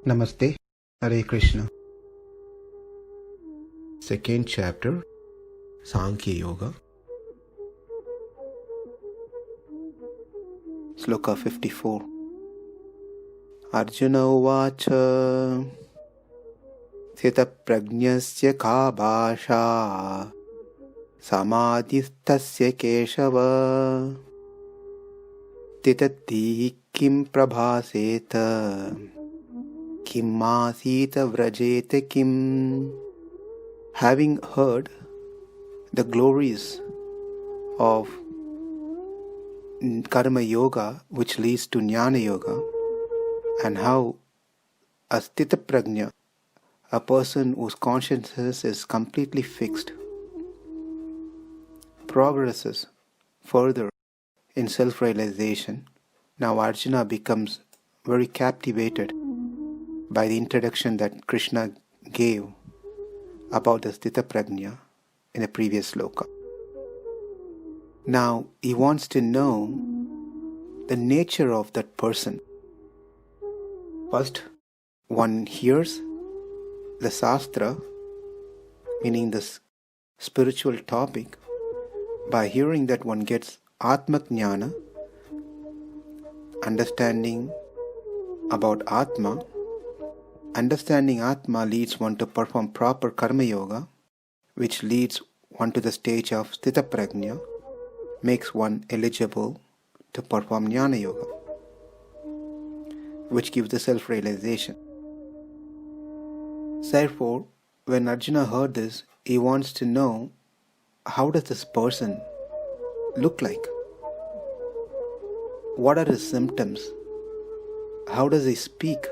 Namaste, Hare Kṛṣṇa. Second chapter, Sankhya Yoga. Sloka 54. Arjuna uvāca sthita-prajñasya ka bhāṣā samādhi-sthasya keśava sthita-dhīḥ kim prabhāṣeta kim āsīta vrajeta kim. Having heard the glories of karma yoga, which leads to jnana yoga, and how a sthita-prajña, a person whose consciousness is completely fixed, progresses further in self-realization, now Arjuna becomes very captivated by the introduction that Kṛṣṇa gave about the sthita-prajña in the previous sloka. Now he wants to know the nature of that person. First, one hears the Shastra, meaning this spiritual topic. By hearing that, one gets Atma-jnana, understanding about Atma. Understanding Atma leads one to perform proper karma yoga, which leads one to the stage of sthita-prajña, makes one eligible to perform jnana yoga, which gives the self-realization. Therefore, when Arjuna heard this, he wants to know, how does this person look like? What are his symptoms? How does he speak?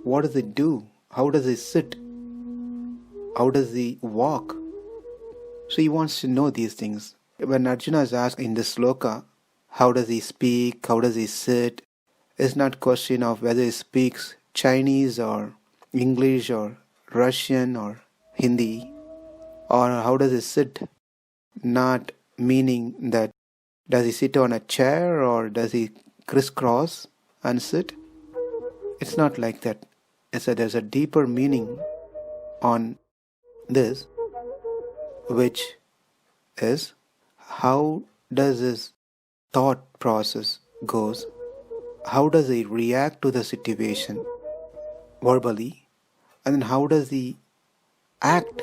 What does he do? How does he sit? How does he walk? So he wants to know these things. When Arjuna is asked in this sloka, how does he speak? How does he sit? It's not question of whether he speaks Chinese or English or Russian or Hindi, or how does he sit? Not meaning that does he sit on a chair or does he crisscross and sit? It's not like that. There's a deeper meaning on this, which is how does his thought process goes, how does he react to the situation verbally, and then how does he act.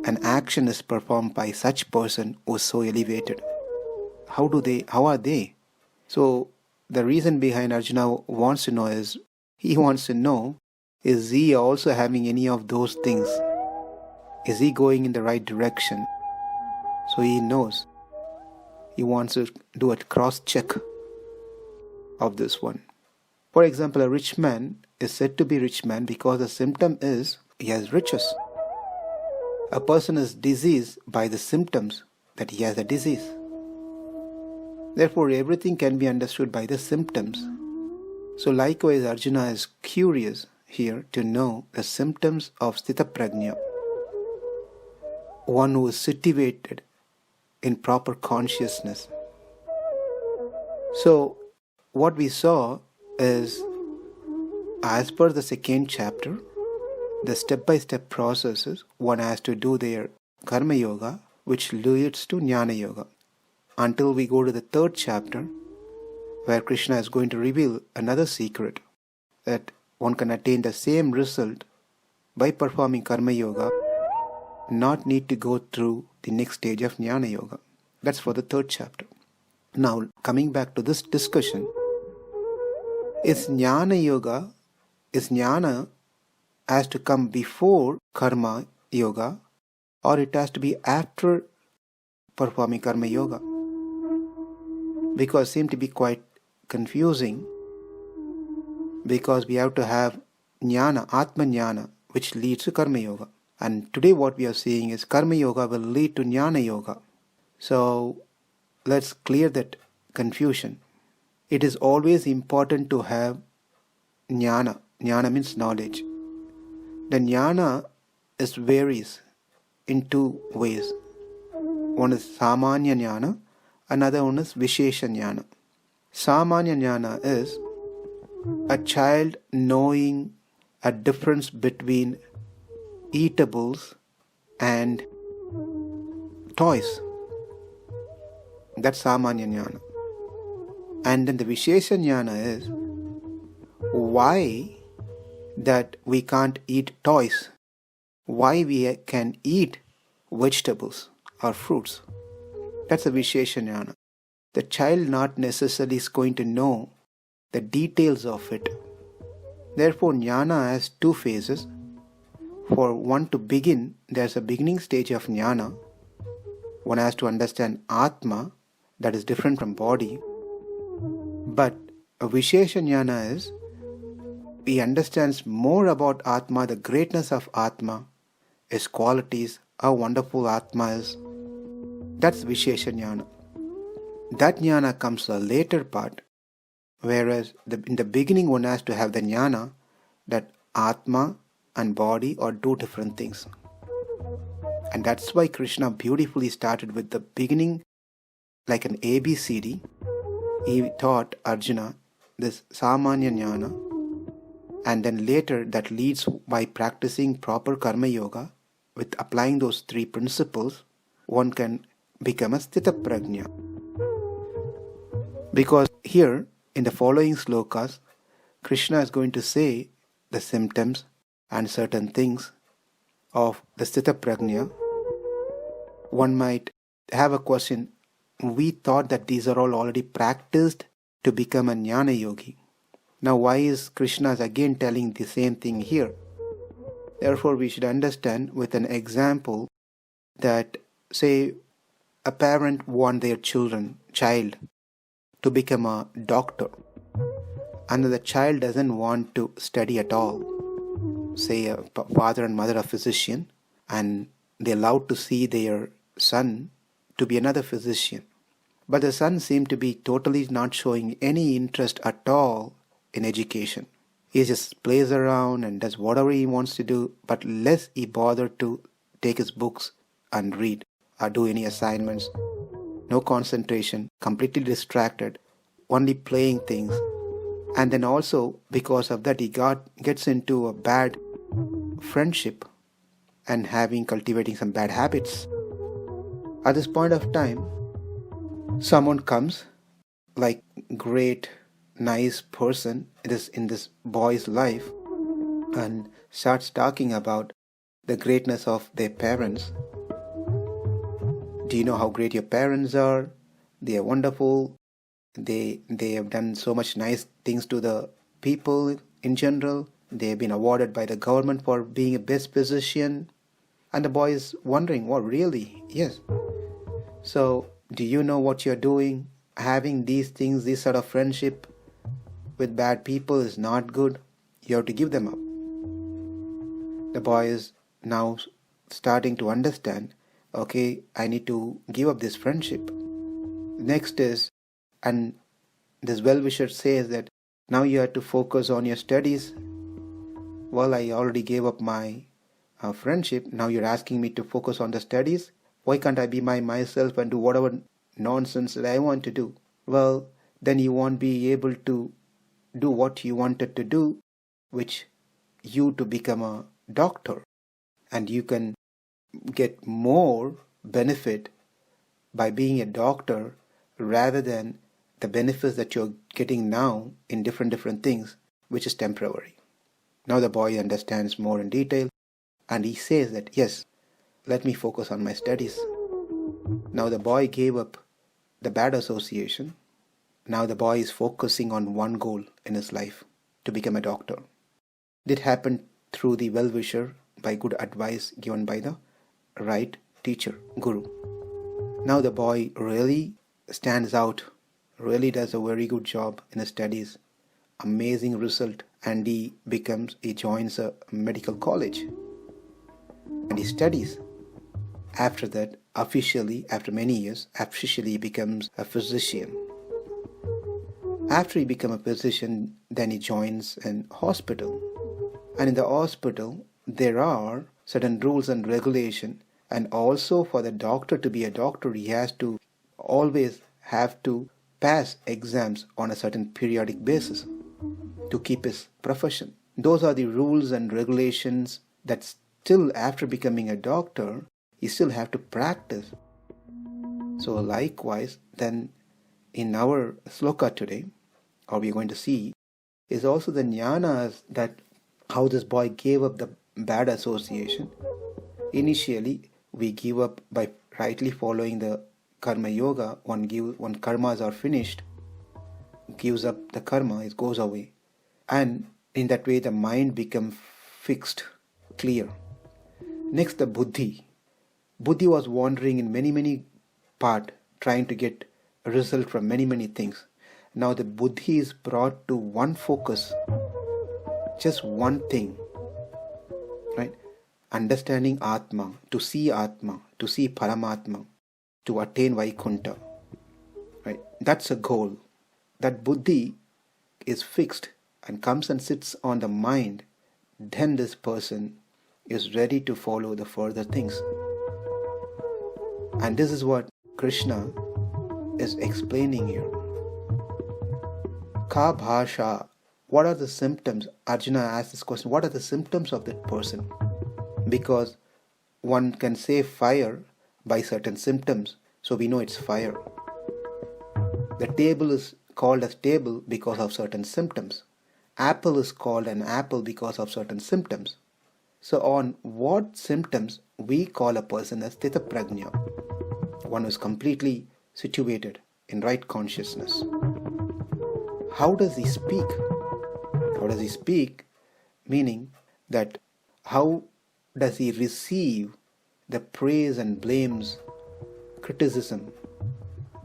An action is performed by such person who is so elevated. How are they? So the reason behind Arjuna wants to know is, he wants to know, is he also having any of those things? Is he going in the right direction? So he knows. He wants to do a cross-check of this one. For example, a rich man is said to be rich man because the symptom is he has riches. A person is diseased by the symptoms that he has a disease. Therefore, everything can be understood by the symptoms. So likewise, Arjuna is curious here to know the symptoms of sthita-prajña, one who is situated in proper consciousness. So what we saw is, as per the second chapter, the step-by-step processes one has to do their karma yoga, which leads to jnana yoga, until we go to the third chapter, where Kṛṣṇa is going to reveal another secret, that one can attain the same result by performing karma yoga, not need to go through the next stage of jnana yoga. That's for the third chapter. Now, coming back to this discussion, is jnana has to come before karma yoga, or it has to be after performing karma yoga? Because it seems to be quite confusing, because we have to have jnana, atma-jnana, which leads to karma yoga. And today what we are seeing is karma yoga will lead to jnana yoga. So let's clear that confusion. It is always important to have jnana. Jnana means knowledge. The jnana varies in two ways. One is samanya jnana, another one is vishesha jnana. Samanya jnana is a child knowing a difference between eatables and toys. That's samanya jnana. And then the vishesha jnana is why that we can't eat toys, why we can eat vegetables or fruits. That's a vishesha jnana. The child not necessarily is going to know the details of it. Therefore, jnana has two phases. For one to begin, there's a beginning stage of jnana. One has to understand Atma, that is different from body. But a vishesha jnana is, he understands more about Atma, the greatness of Atma, its qualities, how wonderful Atma is. That's vishesha jnana. That jnana comes a later part, whereas in the beginning one has to have the jnana that Atma and body are two different things. And that's why Kṛṣṇa beautifully started with the beginning like an ABCD. He taught Arjuna this samanya jnana, and then later that leads by practicing proper karma yoga with applying those three principles, one can become a sthita-prajña. Because here in the following slokas, Kṛṣṇa is going to say the symptoms and certain things of the sthita-prajña. One might have a question, we thought that these are all already practiced to become a jnana yogi. Now why is Kṛṣṇa again telling the same thing here? Therefore we should understand with an example that, say, a parent wants their child to become a doctor, and the child doesn't want to study at all. Say a father and mother are physician, and they love to see their son to be another physician. But the son seems to be totally not showing any interest at all in education. He just plays around and does whatever he wants to do, but less he bothers to take his books and read or do any assignments. No concentration, completely distracted, only playing things. And then also because of that he gets into a bad friendship and cultivating some bad habits. At this point of time, someone comes, like great, nice person in this boy's life, and starts talking about the greatness of their parents. Do you know how great your parents are? They are wonderful. They have done so much nice things to the people in general. They have been awarded by the government for being a best physician. And the boy is wondering, what, really? Yes. So, do you know what you're doing? Having these things, this sort of friendship with bad people is not good. You have to give them up. The boy is now starting to understand, okay, I need to give up this friendship. Next is, and this well-wisher says that now you have to focus on your studies. Well, I already gave up my friendship. Now you're asking me to focus on the studies. Why can't I be myself and do whatever nonsense that I want to do? Well, then you won't be able to do what you wanted to do, which you to become a doctor. And you can get more benefit by being a doctor rather than the benefits that you're getting now in different things, which is temporary. Now the boy understands more in detail, and he says that, yes, let me focus on my studies. Now the boy gave up the bad association. Now the boy is focusing on one goal in his life, to become a doctor. That happened through the well-wisher, by good advice given by the right teacher, guru. Now the boy really stands out, really does a very good job in his studies. Amazing result, and he joins a medical college. And he studies. After that, officially, after many years, he becomes a physician. After he becomes a physician, then he joins an hospital. And in the hospital, there are certain rules and regulations. And also for the doctor to be a doctor, he has to always have to pass exams on a certain periodic basis. to keep his profession. Those are the rules and regulations that still after becoming a doctor, you still have to practice. So likewise, then in our sloka today, or we're going to see, is also the jnanas that how this boy gave up the bad association. Initially, we give up by rightly following the karma yoga. One karmas are finished, gives up the karma, it goes away. And in that way, the mind becomes fixed, clear. Next, the buddhi. Buddhi was wandering in many parts, trying to get a result from many things. Now the buddhi is brought to one focus, just one thing, right? Understanding Atma, to see Paramatma, to attain Vaikunta, right? That's a goal. That buddhi is fixed and comes and sits on the mind, then this person is ready to follow the further things. And this is what Kṛṣṇa is explaining here. Ka bhāṣā, what are the symptoms? Arjuna asked this question, what are the symptoms of that person? Because one can say fire by certain symptoms, so we know it's fire. The table is called as table because of certain symptoms. Apple is called an apple because of certain symptoms. So on what symptoms we call a person as sthita-prajña, one who is completely situated in right consciousness. How does he speak? How does he speak? Meaning that how does he receive the praise and blames, criticism?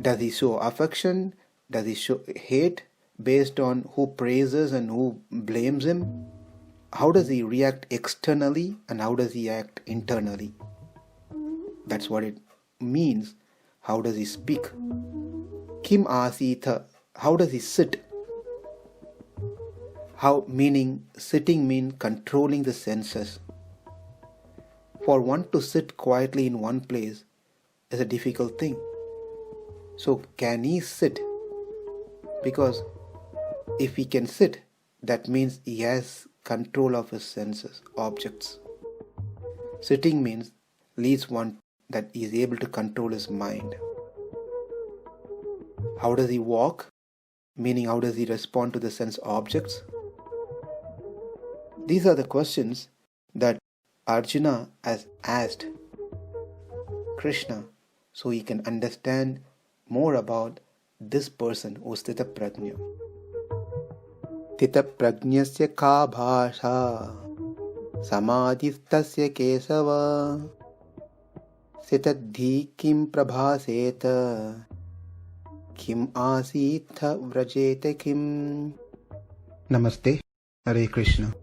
Does he show affection? Does he show hate based on who praises and who blames him? How does he react externally and how does he act internally? That's what it means. How does he speak? Kim āsīta, how does he sit? How, meaning sitting means controlling the senses. For one to sit quietly in one place is a difficult thing. So can he sit? Because if he can sit, that means he has control of his senses, objects. Sitting means leads one that he is able to control his mind. How does he walk? Meaning how does he respond to the sense objects? These are the questions that Arjuna has asked Kṛṣṇa so he can understand more about this person who is sthita-prajña. Sthita-prajñasya ka bhāṣā, samādhi-sthasya keśava, sthita-dhīḥ kim prabhāṣeta, kim āsīta vrajeta kim. Namaste. Hare Krishna.